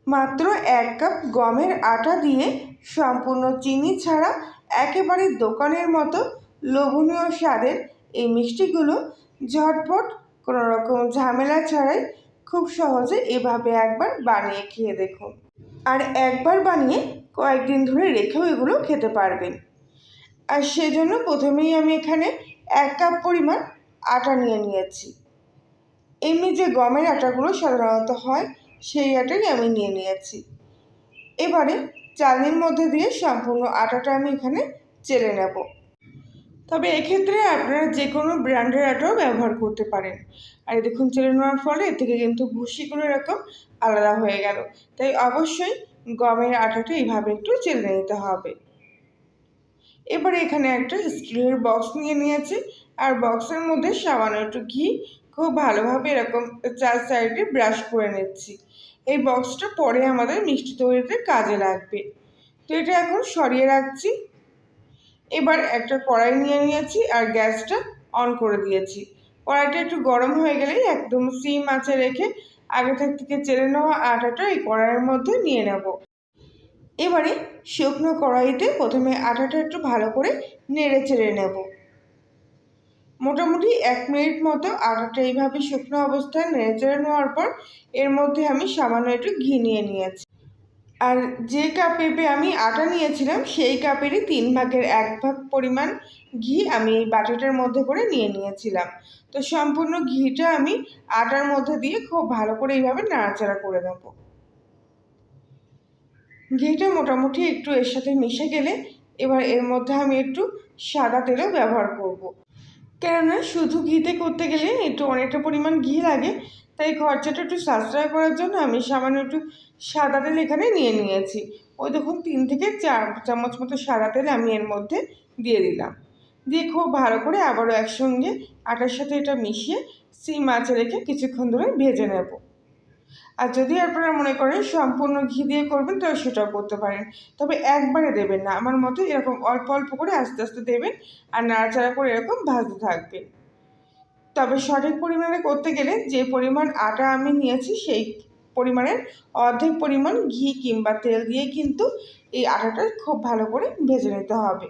মাত্র 1 কাপ গমের আটা দিয়ে সম্পূর্ণ চিনি ছাড়া একেবারে দোকানের মতো লোভনীয় স্বাদের এই মিষ্টিগুলো ঝটপট কোনো রকম ঝামেলা ছাড়াই খুব সহজে এভাবে একবার বানিয়ে খেয়ে দেখুন। আর একবার বানিয়ে কয়েকদিন ধরে রেখেও এগুলো খেতে পারবেন। আর সেজন্য প্রথমেই আমি এখানে 1 কাপ পরিমাণ আটা নিয়েছি। এমনি যে গমের আটাগুলো সাধারণত হয় সেই আটাই আমি নিয়েছি। এবারে চালনির মধ্যে দিয়ে সম্পূর্ণ আটাটা আমি এখানে চেলে নেব। তবে এক্ষেত্রে আপনারা যে কোনো ব্র্যান্ডের আটাও ব্যবহার করতে পারেন। আর দেখুন চেলে নেওয়ার ফলে এর থেকে কিন্তু ভুসিগুলো এরকম আলাদা হয়ে গেল। তাই অবশ্যই গমের আটাটা এইভাবে একটু চেলে নিতে হবে। এবারে এখানে একটা স্টিলের বক্স নিয়েছি আর বক্সের মধ্যে সামান্য একটু ঘি খুব ভালোভাবে এরকম 4 সাইডে ব্রাশ করে নিচ্ছি। এই বক্সটা পরে আমাদের মিষ্টি তৈরিতে কাজে লাগবে। তো এটা এখন সরিয়ে রাখছি। এবার একটা কড়াই নিয়েছি আর গ্যাসটা অন করে দিয়েছি। কড়াইটা একটু গরম হয়ে গেলেই একদম সিম আঁচে রেখে আগে থেকে চেলে নেওয়া আটাটা এই কড়াইয়ের মধ্যে নিয়ে নেব। এবারে শুকনো কড়াইতে প্রথমে আটাটা একটু ভালো করে নেড়ে চেড়ে নেব। মোটামুটি 1 মিনিট মতো আটাটা এইভাবে শুকনো অবস্থায় নেড়ে চেড়ে নেওয়ার পর এর মধ্যে আমি সামান্য একটু ঘি নিয়েছি। আর যে কাপে আমি আটা নিয়েছিলাম সেই কাপেরই 3 ভাগের 1 ভাগ পরিমাণ ঘি আমি এই বাটিটার মধ্যে করে নিয়েছিলাম। তো সম্পূর্ণ ঘিটা আমি আটার মধ্যে দিয়ে খুব ভালো করে এইভাবে নাড়াচাড়া করে নেব। ঘিটা মোটামুটি একটু এর সাথে মিশে গেলে এবার এর মধ্যে আমি একটু সাদা তেলও ব্যবহার করব। কেননা শুধু ঘিতে করতে গেলে একটু অনেকটা পরিমাণ ঘি লাগে, তাই খরচাটা একটু সাশ্রয় করার জন্য আমি সামান্য একটু সাদা তেল এখানে নিয়েছি। ওই দেখুন 3 থেকে 4 চামচ মতো সাদা তেল আমি এর মধ্যে দিয়ে দিলাম। দিয়ে খুব ভালো করে আবারও একসঙ্গে আটার সাথে এটা মিশিয়ে সিম আঁচে রেখে কিছুক্ষণ ধরে ভেজে নেব। আর যদি আপনারা মনে করেন সম্পূর্ণ ঘি দিয়ে করবেন তাহলে সেটাও করতে পারেন, তবে একবারে দেবেন না। আমার মতে এরকম অল্প অল্প করে আস্তে আস্তে দেবেন আর নাড়াচাড়া করে এরকম ভাজতে থাকবেন। তবে সঠিক পরিমাণে করতে গেলে যে পরিমাণ আটা আমি নিয়েছি সেই পরিমাণের অর্ধেক পরিমাণ ঘি কিংবা তেল দিয়ে কিন্তু এই আটাটা খুব ভালো করে ভেজে নিতে হবে।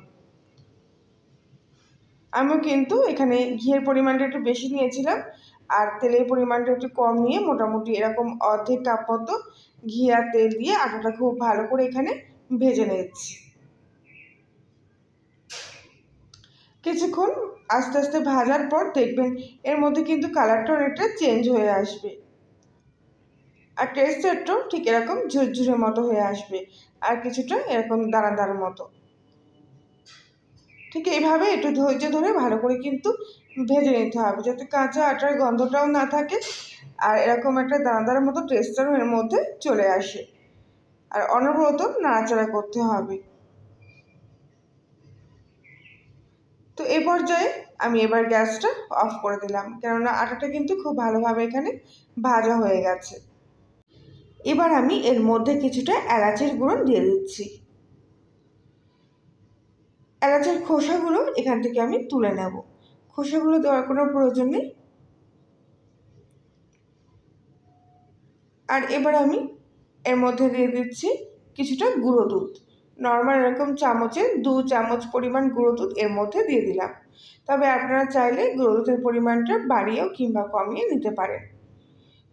আমিও কিন্তু এখানে ঘিয়ের পরিমাণটা একটু বেশি নিয়েছিলাম আর তেলের পরিমাণটা একটু কম নিয়ে মোটামুটি এরকম অর্ধেক কাপ মতো ঘি আর তেল দিয়ে আটাটা খুব ভালো করে এখানে ভেজে নিচ্ছি। কিছুক্ষণ আস্তে আস্তে ভাজার পর দেখবেন এর মধ্যে কিন্তু কালারটা অনেকটা চেঞ্জ হয়ে আসবে আর টেক্সচারটাও ঠিক এরকম ঝুরঝুরে মতো হয়ে আসবে আর কিছুটা এরকম দানাদার মতো। ঠিক এইভাবে একটু ধৈর্য ধরে ভালো করে কিন্তু ভেজে নিতে হবে যাতে কাঁচা আটার গন্ধটাও না থাকে আর এরকম একটা দানাদার মতো টেক্সচারও এর মধ্যে চলে আসে। আর অনবরত নাড়াচাড়া করতে হবে। তো এই পর্যায়ে আমি এবার গ্যাসটা অফ করে দিলাম, কেননা আটাটা কিন্তু খুব ভালোভাবে এখানে ভাজা হয়ে গেছে। এবার আমি এর মধ্যে কিছুটা এলাচের গুঁড়ো দিয়ে দিচ্ছি। এলাচের খোসাগুলো এখান থেকে আমি তুলে নেব, খোসাগুলো দেওয়ার কোনো প্রয়োজন নেই। আর এবার আমি এর মধ্যে দিয়ে দিচ্ছি কিছুটা গুঁড়ো দুধ। নর্মাল এরকম চামচে 2 চামচ পরিমাণ গুঁড়ো দুধ এর মধ্যে দিয়ে দিলাম। তবে আপনারা চাইলে গুঁড়ো দুধের পরিমাণটা বাড়িয়েও কিংবা কমিয়ে নিতে পারেন।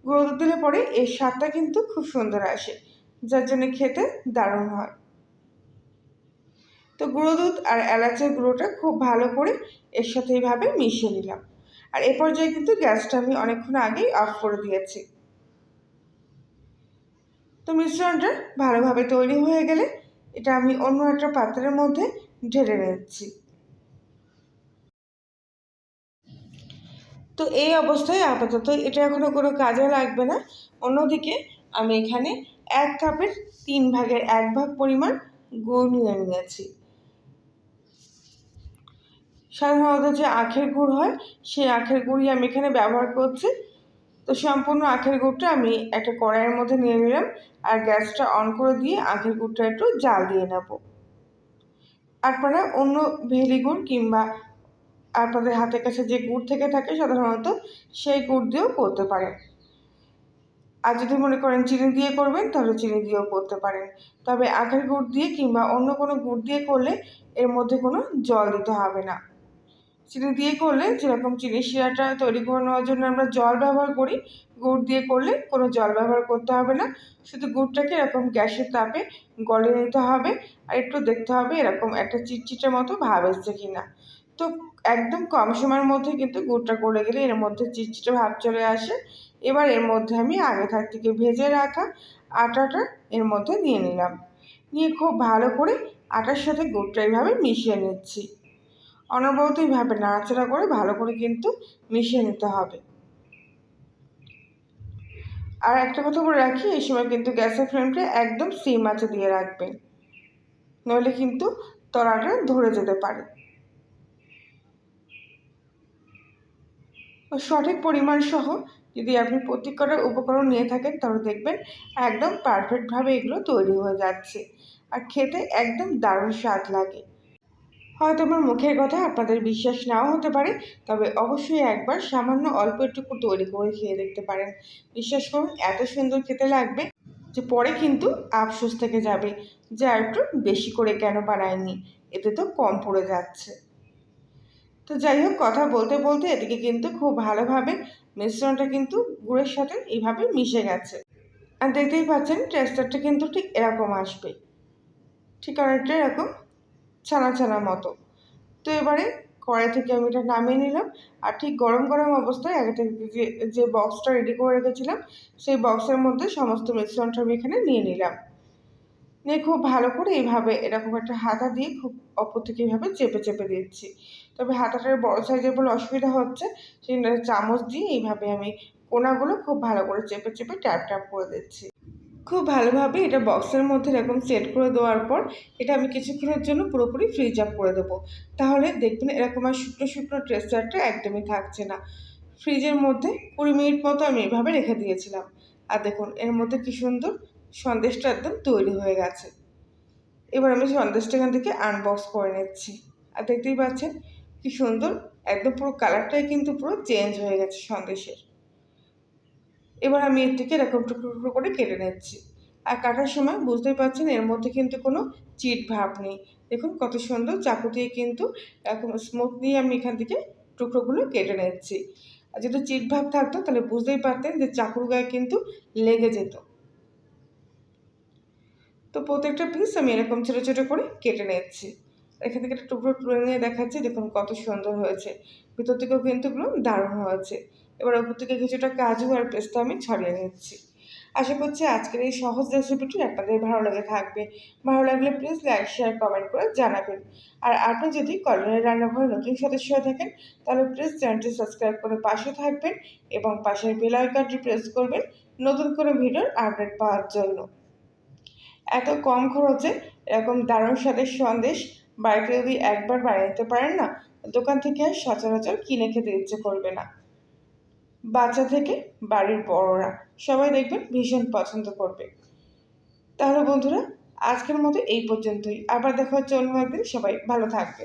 গুঁড়ো দুধ দিলে পরে এর স্বাদটা কিন্তু খুব সুন্দর আসে, যার জন্য খেতে দারুণ হয়। তো গুঁড়ো দুধ আর এলাচের গুঁড়োটা খুব ভালো করে এর সাথে এইভাবে মিশিয়ে নিলাম। আর এ পর্যায়ে কিন্তু গ্যাসটা আমি অনেকক্ষণ আগেই অফ করে দিয়েছি। তো মিশ্রণটা ভালোভাবে তৈরি হয়ে গেলে এটা আমি অন্য একটা পাত্রের মধ্যে ঢেলে নিচ্ছি। তো এই অবস্থায় আপাতত এটা এখনো কোনো কাজে লাগবে না। অন্যদিকে আমি এখানে 1 কাপের 3 ভাগের 1 ভাগ পরিমাণ গুড় নিয়েছি। সাধারণত যে আখের গুড় হয় সেই আখের গুড়ই আমি এখানে ব্যবহার করছি। তো সম্পূর্ণ আখের গুড়টা আমি একটা কড়াইয়ের মধ্যে নিয়ে নিলাম আর গ্যাসটা অন করে দিয়ে আখের গুড়টা একটু জাল দিয়ে নেব। আপনারা অন্য ভেলি গুড় কিংবা আপনাদের হাতের কাছে যে গুড় থেকে থাকে সাধারণত সেই গুড় দিয়েও করতে পারেন। আর যদি মনে করেন চিনি দিয়ে করবেন তাহলে চিনি দিয়েও করতে পারেন, তবে আখের গুড় দিয়ে কিংবা অন্য কোনো গুড় দিয়ে করলে এর মধ্যে কোনো জল দিতে হবে না। চিনি দিয়ে করলে যেরকম চিনি শিরাটা তৈরি করে নেওয়ার জন্য আমরা জল ব্যবহার করি, গুড় দিয়ে করলে কোনো জল ব্যবহার করতে হবে না। শুধু গুড়টাকে এরকম গ্যাসের তাপে গলিয়ে নিতে হবে, আর একটু দেখতে হবে এরকম একটা চিটচিটের মতো ভাব এসছে কিনা। তো একদম কম সময়ের মধ্যে কিন্তু গুড়টা গলে গেলে এর মধ্যে চিটচিটে ভাব চলে আসে। এবার এর মধ্যে আমি আগে থেকে ভেজে রাখা আটাটা এর মধ্যে নিয়ে নিলাম, নিয়ে খুব ভালো করে আটার সাথে গুড়টা এইভাবে মিশিয়ে নিচ্ছি। অনবরত এইভাবে নাড়াচাড়া করে ভালো করে কিন্তু মিশিয়ে নিতে হবে। আর একটা কথা বলে রাখি, এই সময় কিন্তু গ্যাসের ফ্লেমটা একদম সিম আঁচে দিয়ে রাখবেন, নইলে কিন্তু তলাটা ধরে যেতে পারে। সঠিক পরিমাণ সহ যদি আপনি প্রত্যেকটা উপকরণ নিয়ে থাকেন তাহলে দেখবেন একদম পারফেক্টভাবে এগুলো তৈরি হয়ে যাচ্ছে, আর খেতে একদম দারুণ স্বাদ লাগে। হয়তো আমার মুখের কথা আপনাদের বিশ্বাস নাও হতে পারে, তবে অবশ্যই একবার সামান্য অল্প একটু তৈরি করে খেয়ে দেখতে পারেন। বিশ্বাস করুন এত সুন্দর খেতে লাগবে যে পরে কিন্তু আফসোস থেকে যাবে যে আর একটু বেশি করে কেন বানায়নি, এতে তো কম পড়ে যাচ্ছে। তো যাই হোক, কথা বলতে বলতে এদিকে কিন্তু খুব ভালোভাবে মিশ্রণটা কিন্তু গুড়ের সাথে এইভাবে মিশে গেছে। আর দেখতেই পাচ্ছেন টেক্সচারটা কিন্তু ঠিক এরকম আসবে, ঠিক অনেকটা এরকম ছানা ছানা মতো। তো এবারে কড়াই থেকে আমি এটা নামিয়ে নিলাম, আর ঠিক গরম গরম অবস্থায় আগে থেকে যে বক্সটা রেডি করে রেখেছিলাম সেই বক্সের মধ্যে সমস্ত মিশ্রণটা আমি এখানে নিয়ে নিলাম। নিয়ে খুব ভালো করে এইভাবে এরকম একটা হাতা দিয়ে খুব অপর থেকে এইভাবে চেপে চেপে দিচ্ছি। তবে হাতাটার বড় সাইজের বলে অসুবিধা হচ্ছে, সেই চামচ দিয়ে এইভাবে আমি কোনাগুলো খুব ভালো করে চেপে চেপে ট্যাপ ট্যাপ করে দিচ্ছি। খুব ভালোভাবে এটা বক্সের মধ্যে এরকম সেট করে দেওয়ার পর এটা আমি কিছুক্ষণের জন্য পুরোপুরি ফ্রিজ আপ করে দেবো। তাহলে দেখবেন এরকম আর শুকনো শুকনো টেক্সচারটা একদমই থাকছে না। ফ্রিজের মধ্যে 20 মিনিট মতো আমি এভাবে রেখে দিয়েছিলাম, আর দেখুন এর মধ্যে কী সুন্দর সন্দেশটা একদম তৈরি হয়ে গেছে। এবার আমি সন্দেশটা এখান থেকে আনবক্স করে নিচ্ছি, আর দেখতেই পাচ্ছেন কী সুন্দর একদম পুরো কালারটাই কিন্তু পুরো চেঞ্জ হয়ে গেছে সন্দেশের। এবার আমি এর থেকে এরকম টুকরো টুকরো করে কেটে নিচ্ছি, আর কাটার সময় বুঝতেই পারছেন এর মধ্যে কিন্তু কোনো চিট ভাব নেই। দেখুন কত সুন্দর চাকু দিয়ে কিন্তু এরকম স্মুথলি আমি এখান থেকে টুকরোগুলো কেটে নিচ্ছি। আর যদি চিট ভাব থাকতো তাহলে বুঝতেই পারতেন যে চাকুর গায়ে কিন্তু লেগে যেত। তো প্রত্যেকটা পিস আমি এরকম ছোটো ছোটো করে কেটে নিচ্ছি। এখান থেকে একটা টুকরো তুলে নিয়ে দেখাচ্ছি, দেখুন কত সুন্দর হয়েছে। ভিতর থেকেও কিন্তু এগুলো দারুণ হয়েছে। এবার ওপর থেকে কিছুটা কাজু আর পেস্তা আমি ছড়িয়ে নিচ্ছি। আশা করছি আজকের এই সহজ রেসিপিটি আপনাদের ভালো লেগে থাকবে। ভালো লাগলে প্লিজ লাইক শেয়ার কমেন্ট করে জানাবেন। আর আপনি যদি কল্যাণী রান্নাঘরে নতুন সদস্য হয়ে থাকেন তাহলে প্লিজ চ্যানেলটি সাবস্ক্রাইব করে পাশে থাকবেন এবং পাশের বেল আইকনটি প্রেস করবেন নতুন কোনো ভিডিওর আপডেট পাওয়ার জন্য। এত কম খরচে এরকম দারুণ স্বাদের সন্দেশ বাড়িতে যদি একবার বানিয়ে নিতে পারেন না, দোকান থেকে আর সচরাচর কিনে খেতে ইচ্ছে করবে না। বাচ্চা থেকে বাড়ির বড়রা সবাই দেখবেন ভীষণ পছন্দ করবে। তাহলে বন্ধুরা আজকের মতো এই পর্যন্তই, আবার দেখা হচ্ছে অন্য একদিন। সবাই ভালো থাকবে।